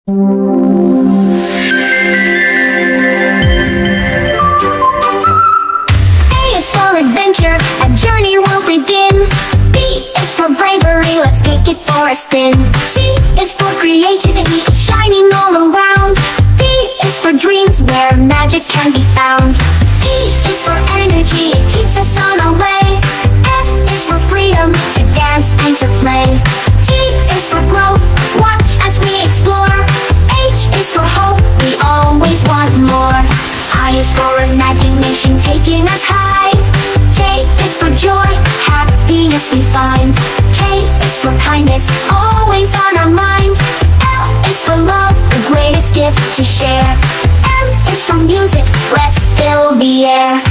is for adventure, a journey will begin. B is for bravery, let's take it for a spin. C is for creativity, shining all around. D is for dreams, where magic can be found. E is for energy, it keeps us on our way. F is for freedom, to dance and to play. G is for growth, watch as we explore. H is for hope, we always want more. I is for imagination, taking us high. J is for joy, happiness we find. K is for kindness, always on our mind. L is for love, the greatest gift to share. M is for music, let's fill the air.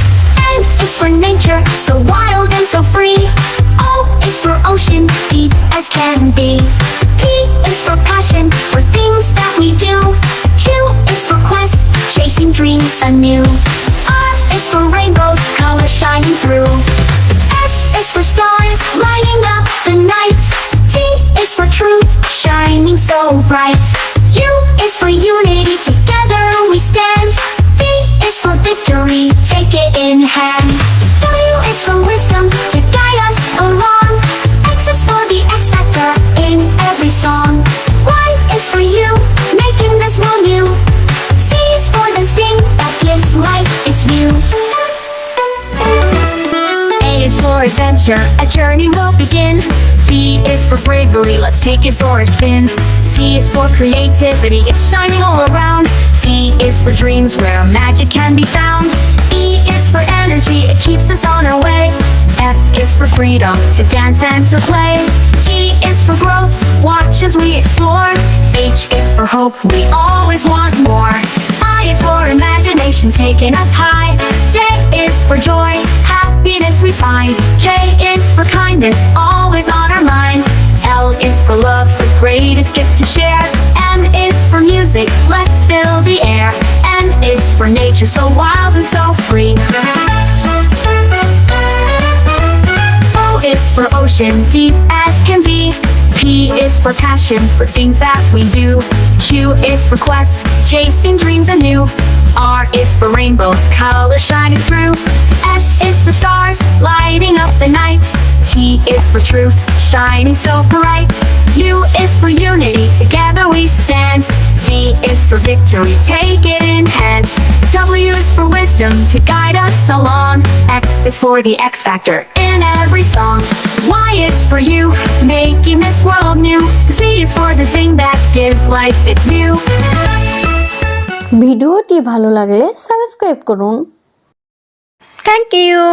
N is for nature, so wild and so free. O is for ocean, deep as can be. P is for passion, for things that we do. Q is for quest, chasing dreams anew. R is for rainbows, colors shining through. S is for stars, lighting up the night. T is for truth, shining so bright. U is for unity, together we stand. V is for victory, take it in hand. W is for wisdom, to guide us along. X is for the X factor, in every song. Y is for you, making this world new. Z is for the zing, that gives life its view. A is for adventure, a journey will begin. B is for bravery, let's take it for a spin. C is for creativity, it's shining all around. D is for dreams, where magic can be found. E is for energy, it keeps us on our way. F is for freedom, to dance and to play. G is for growth, watch as we explore. H is for hope, we always want more. I is for imagination, taking us high. J is for joy, happiness we find. K is for kindness, always on our mind. L is for love, the greatest gift to share. M is for music, let's fill the air. N is for nature, so wild and so free. O is for ocean, deep as can be. P is for passion, for things that we do. Q is for quest, chasing dreams anew. R is for rainbows, colors shining through. S is for stars, lighting up the night. T is for truth, shining so bright. U is for unity, together we stand. V is for victory, take it in hand. W is for wisdom, to guide us along. X is for the X factor, in every song. Y is for you, making this world new. Z is for the zing that gives life its view. ভিডিওটি ভালো লাগলে subscribe করুন। Thank you.